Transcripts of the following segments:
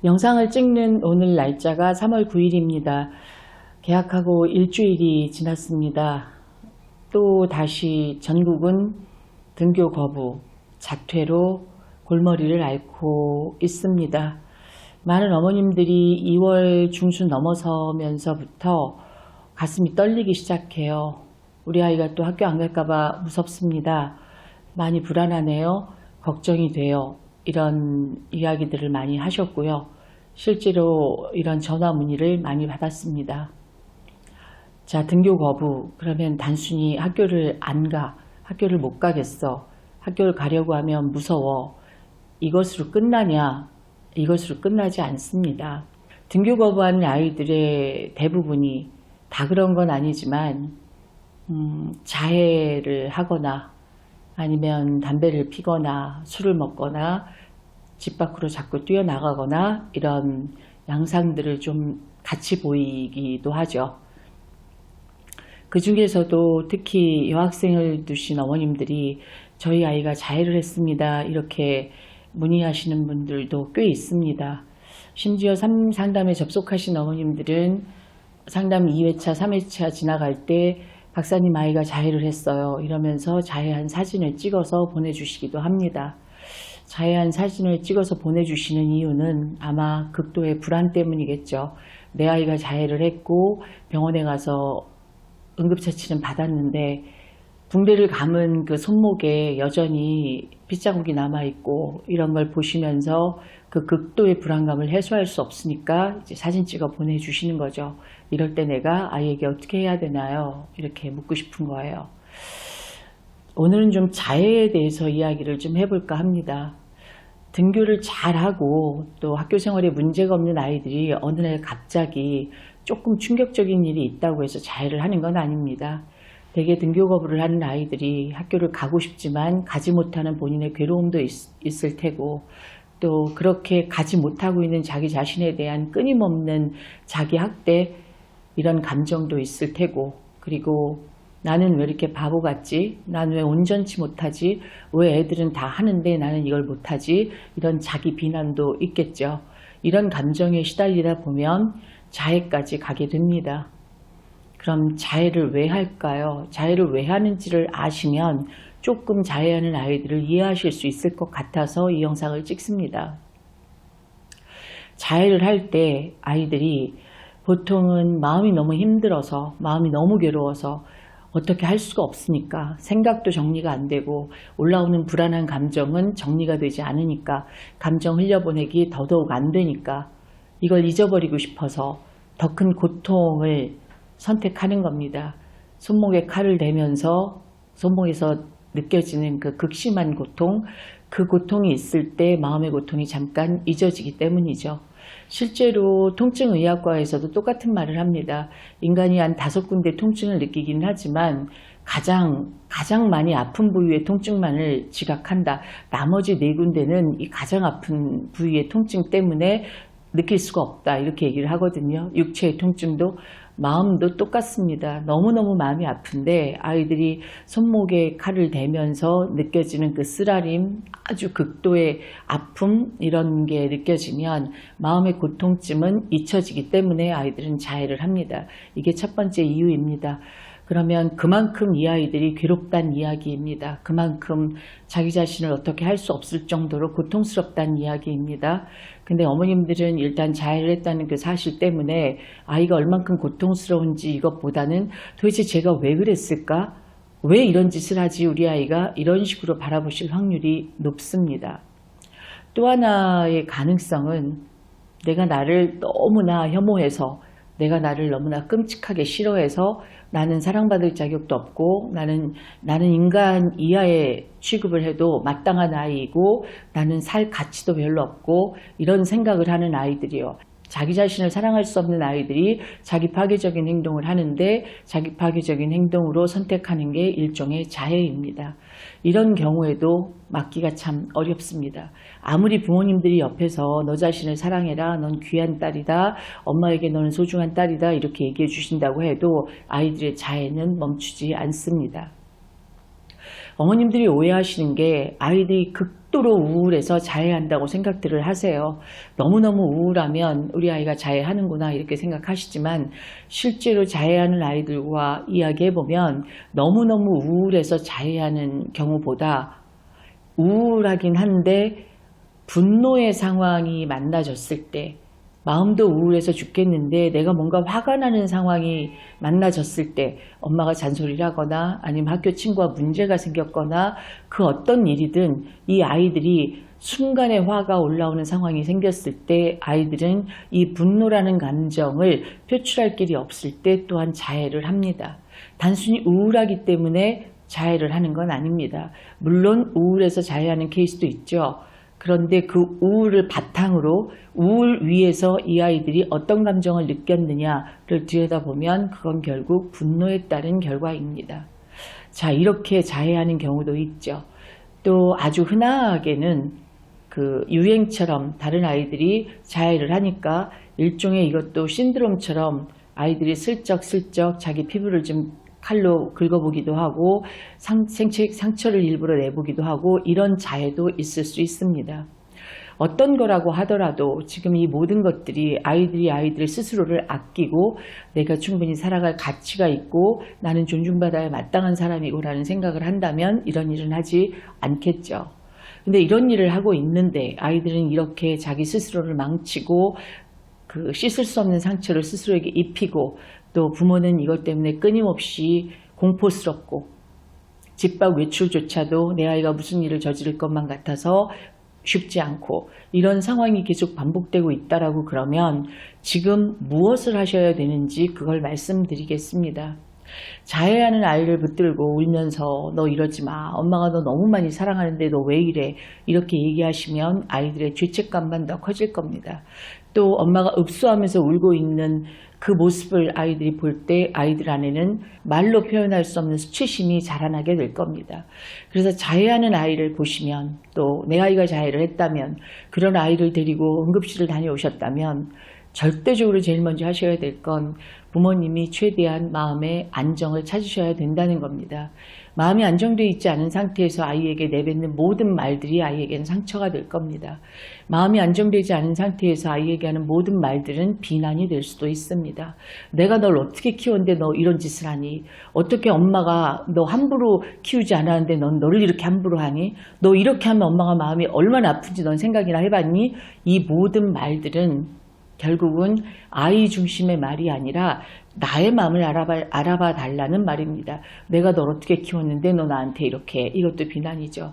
영상을 찍는 오늘 날짜가 3월 9일입니다. 개학하고 일주일이 지났습니다. 또 다시 전국은 등교 거부, 자퇴로 골머리를 앓고 있습니다. 많은 어머님들이 2월 중순 넘어서면서부터 가슴이 떨리기 시작해요. 우리 아이가 또 학교 안 갈까봐 무섭습니다. 많이 불안하네요. 걱정이 돼요. 이런 이야기들을 많이 하셨고요. 실제로 이런 전화 문의를 많이 받았습니다. 자, 등교 거부. 그러면 단순히 학교를 안 가. 학교를 못 가겠어. 학교를 가려고 하면 무서워. 이것으로 끝나냐? 이것으로 끝나지 않습니다. 등교 거부하는 아이들의 대부분이 다 그런 건 아니지만 자해를 하거나 아니면 담배를 피거나 술을 먹거나 집 밖으로 자꾸 뛰어나가거나 이런 양상들을 좀 같이 보이기도 하죠. 그 중에서도 특히 여학생을 두신 어머님들이 저희 아이가 자해를 했습니다. 이렇게 문의하시는 분들도 꽤 있습니다. 심지어 상담에 접속하신 어머님들은 상담 2회차, 3회차 지나갈 때 박사님 아이가 자해를 했어요. 이러면서 자해한 사진을 찍어서 보내주시기도 합니다. 자해한 사진을 찍어서 보내주시는 이유는 아마 극도의 불안 때문이겠죠. 내 아이가 자해를 했고 병원에 가서 응급처치는 받았는데 붕대를 감은 그 손목에 여전히 핏자국이 남아있고 이런 걸 보시면서 그 극도의 불안감을 해소할 수 없으니까 이제 사진 찍어 보내주시는 거죠. 이럴 때 내가 아이에게 어떻게 해야 되나요? 이렇게 묻고 싶은 거예요. 오늘은 좀 자해에 대해서 이야기를 좀 해볼까 합니다. 등교를 잘하고 또 학교 생활에 문제가 없는 아이들이 어느 날 갑자기 조금 충격적인 일이 있다고 해서 자해를 하는 건 아닙니다. 대개 등교 거부를 하는 아이들이 학교를 가고 싶지만 가지 못하는 본인의 괴로움도 있을 테고 또 그렇게 가지 못하고 있는 자기 자신에 대한 끊임없는 자기 학대 이런 감정도 있을 테고 그리고 나는 왜 이렇게 바보 같지? 나는 왜 온전치 못하지? 왜 애들은 다 하는데 나는 이걸 못하지? 이런 자기 비난도 있겠죠. 이런 감정에 시달리다 보면 자해까지 가게 됩니다. 그럼 자해를 왜 할까요? 자해를 왜 하는지를 아시면 조금 자해하는 아이들을 이해하실 수 있을 것 같아서 이 영상을 찍습니다. 자해를 할 때 아이들이 보통은 마음이 너무 힘들어서 마음이 너무 괴로워서 어떻게 할 수가 없으니까 생각도 정리가 안 되고 올라오는 불안한 감정은 정리가 되지 않으니까 감정 흘려보내기 더더욱 안 되니까 이걸 잊어버리고 싶어서 더 큰 고통을 선택하는 겁니다. 손목에 칼을 대면서 손목에서 느껴지는 그 극심한 고통, 그 고통이 있을 때 마음의 고통이 잠깐 잊어지기 때문이죠. 실제로 통증의학과에서도 똑같은 말을 합니다. 인간이 한 5군데 통증을 느끼긴 하지만 가장 많이 아픈 부위의 통증만을 지각한다. 나머지 4군데는 이 가장 아픈 부위의 통증 때문에 느낄 수가 없다. 이렇게 얘기를 하거든요. 육체의 통증도 마음도 똑같습니다. 너무너무 마음이 아픈데 아이들이 손목에 칼을 대면서 느껴지는 그 쓰라림, 아주 극도의 아픔 이런 게 느껴지면 마음의 고통쯤은 잊혀지기 때문에 아이들은 자해를 합니다. 이게 첫 번째 이유입니다. 그러면 그만큼 이 아이들이 괴롭다는 이야기입니다. 그만큼 자기 자신을 어떻게 할 수 없을 정도로 고통스럽다는 이야기입니다. 근데 어머님들은 일단 자해를 했다는 그 사실 때문에 아이가 얼만큼 고통스러운지 이것보다는 도대체 제가 왜 그랬을까? 왜 이런 짓을 하지 우리 아이가? 이런 식으로 바라보실 확률이 높습니다. 또 하나의 가능성은 내가 나를 너무나 혐오해서 내가 나를 너무나 끔찍하게 싫어해서 나는 사랑받을 자격도 없고 나는 인간 이하의 취급을 해도 마땅한 아이이고 나는 살 가치도 별로 없고 이런 생각을 하는 아이들이요. 자기 자신을 사랑할 수 없는 아이들이 자기 파괴적인 행동을 하는데 자기 파괴적인 행동으로 선택하는 게 일종의 자해입니다. 이런 경우에도 막기가 참 어렵습니다. 아무리 부모님들이 옆에서 너 자신을 사랑해라, 넌 귀한 딸이다, 엄마에게 너는 소중한 딸이다 이렇게 얘기해 주신다고 해도 아이들의 자해는 멈추지 않습니다. 어머님들이 오해하시는 게 아이들이 극도로 우울해서 자해한다고 생각들을 하세요. 너무너무 우울하면 우리 아이가 자해하는구나 이렇게 생각하시지만 실제로 자해하는 아이들과 이야기해보면 너무너무 우울해서 자해하는 경우보다 우울하긴 한데 분노의 상황이 만나졌을 때 마음도 우울해서 죽겠는데 내가 뭔가 화가 나는 상황이 만나졌을 때 엄마가 잔소리를 하거나 아니면 학교 친구와 문제가 생겼거나 그 어떤 일이든 이 아이들이 순간에 화가 올라오는 상황이 생겼을 때 아이들은 이 분노라는 감정을 표출할 길이 없을 때 또한 자해를 합니다. 단순히 우울하기 때문에 자해를 하는 건 아닙니다. 물론 우울해서 자해하는 케이스도 있죠. 그런데 그 우울을 바탕으로 우울 위에서 이 아이들이 어떤 감정을 느꼈느냐를 들여다보면 그건 결국 분노에 따른 결과입니다. 자, 이렇게 자해하는 경우도 있죠. 또 아주 흔하게는 그 유행처럼 다른 아이들이 자해를 하니까 일종의 이것도 신드롬처럼 아이들이 슬쩍슬쩍 자기 피부를 좀 칼로 긁어보기도 하고 상처를 일부러 내보기도 하고 이런 자해도 있을 수 있습니다. 어떤 거라고 하더라도 지금 이 모든 것들이 아이들이 아이들 스스로를 아끼고 내가 충분히 살아갈 가치가 있고 나는 존중받아야 마땅한 사람이고 라는 생각을 한다면 이런 일은 하지 않겠죠. 근데 이런 일을 하고 있는데 아이들은 이렇게 자기 스스로를 망치고 그 씻을 수 없는 상처를 스스로에게 입히고 또 부모는 이것 때문에 끊임없이 공포스럽고 집 밖 외출조차도 내 아이가 무슨 일을 저지를 것만 같아서 쉽지 않고 이런 상황이 계속 반복되고 있다라고 그러면 지금 무엇을 하셔야 되는지 그걸 말씀드리겠습니다. 자해하는 아이를 붙들고 울면서 너 이러지 마. 엄마가 너 너무 많이 사랑하는데 너 왜 이래. 이렇게 얘기하시면 아이들의 죄책감만 더 커질 겁니다. 또 엄마가 읍소하면서 울고 있는 그 모습을 아이들이 볼 때 아이들 안에는 말로 표현할 수 없는 수치심이 자라나게 될 겁니다. 그래서 자해하는 아이를 보시면 또 내 아이가 자해를 했다면 그런 아이를 데리고 응급실을 다녀오셨다면 절대적으로 제일 먼저 하셔야 될 건 부모님이 최대한 마음의 안정을 찾으셔야 된다는 겁니다. 마음이 안정되어 있지 않은 상태에서 아이에게 내뱉는 모든 말들이 아이에게는 상처가 될 겁니다. 마음이 안정되지 않은 상태에서 아이에게 하는 모든 말들은 비난이 될 수도 있습니다. 내가 널 어떻게 키웠는데 너 이런 짓을 하니? 어떻게 엄마가 너 함부로 키우지 않았는데 넌 너를 이렇게 함부로 하니? 너 이렇게 하면 엄마가 마음이 얼마나 아픈지 넌 생각이나 해봤니? 이 모든 말들은 결국은 아이 중심의 말이 아니라 나의 마음을 알아봐 달라는 말입니다. 내가 널 어떻게 키웠는데 너 나한테 이렇게. 이것도 비난이죠.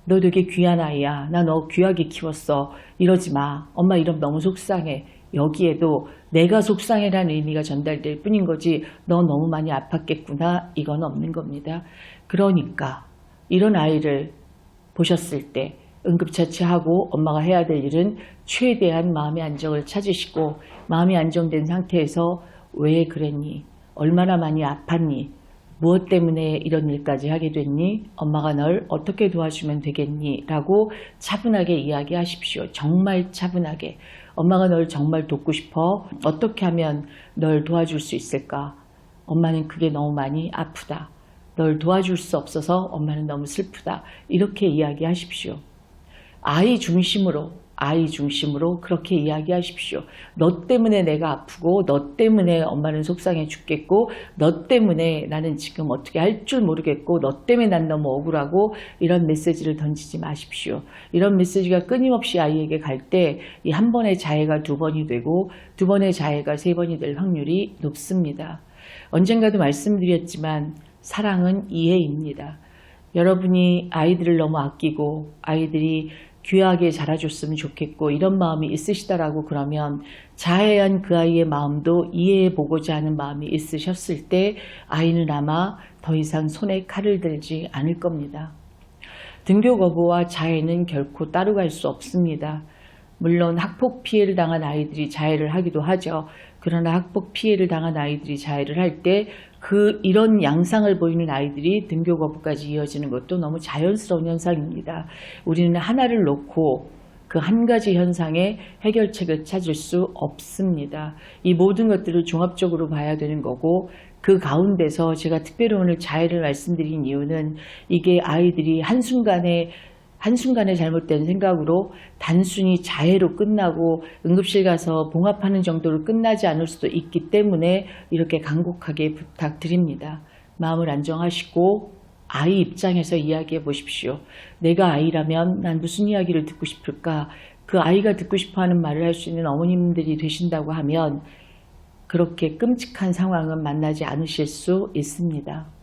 너 되게 귀한 아이야. 나 너 귀하게 키웠어. 이러지 마. 엄마 이러면 너무 속상해. 여기에도 내가 속상해라는 의미가 전달될 뿐인 거지 너 너무 많이 아팠겠구나. 이건 없는 겁니다. 그러니까 이런 아이를 보셨을 때 응급처치하고 엄마가 해야 될 일은 최대한 마음의 안정을 찾으시고 마음이 안정된 상태에서 왜 그랬니? 얼마나 많이 아팠니? 무엇 때문에 이런 일까지 하게 됐니? 엄마가 널 어떻게 도와주면 되겠니? 라고 차분하게 이야기하십시오. 정말 차분하게. 엄마가 널 정말 돕고 싶어. 어떻게 하면 널 도와줄 수 있을까? 엄마는 그게 너무 많이 아프다. 널 도와줄 수 없어서 엄마는 너무 슬프다. 이렇게 이야기하십시오. 아이 중심으로 그렇게 이야기하십시오. 너 때문에 내가 아프고 너 때문에 엄마는 속상해 죽겠고 너 때문에 나는 지금 어떻게 할 줄 모르겠고 너 때문에 난 너무 억울하고 이런 메시지를 던지지 마십시오. 이런 메시지가 끊임없이 아이에게 갈 때 이 한 번의 자해가 두 번이 되고 두 번의 자해가 세 번이 될 확률이 높습니다. 언젠가도 말씀드렸지만 사랑은 이해입니다. 여러분이 아이들을 너무 아끼고 아이들이 귀하게 자라줬으면 좋겠고 이런 마음이 있으시다라고 그러면 자해한 그 아이의 마음도 이해해보고자 하는 마음이 있으셨을 때 아이는 아마 더 이상 손에 칼을 들지 않을 겁니다. 등교 거부와 자해는 결코 따로 갈 수 없습니다. 물론 학폭 피해를 당한 아이들이 자해를 하기도 하죠. 그러나 학폭 피해를 당한 아이들이 자해를 할 때 이런 양상을 보이는 아이들이 등교 거부까지 이어지는 것도 너무 자연스러운 현상입니다. 우리는 하나를 놓고 그 한 가지 현상의 해결책을 찾을 수 없습니다. 이 모든 것들을 종합적으로 봐야 되는 거고 그 가운데서 제가 특별히 오늘 자해를 말씀드린 이유는 이게 아이들이 한순간에 한순간에 잘못된 생각으로 단순히 자해로 끝나고 응급실 가서 봉합하는 정도로 끝나지 않을 수도 있기 때문에 이렇게 간곡하게 부탁드립니다. 마음을 안정하시고 아이 입장에서 이야기해 보십시오. 내가 아이라면 난 무슨 이야기를 듣고 싶을까? 그 아이가 듣고 싶어하는 말을 할 수 있는 어머님들이 되신다고 하면 그렇게 끔찍한 상황은 만나지 않으실 수 있습니다.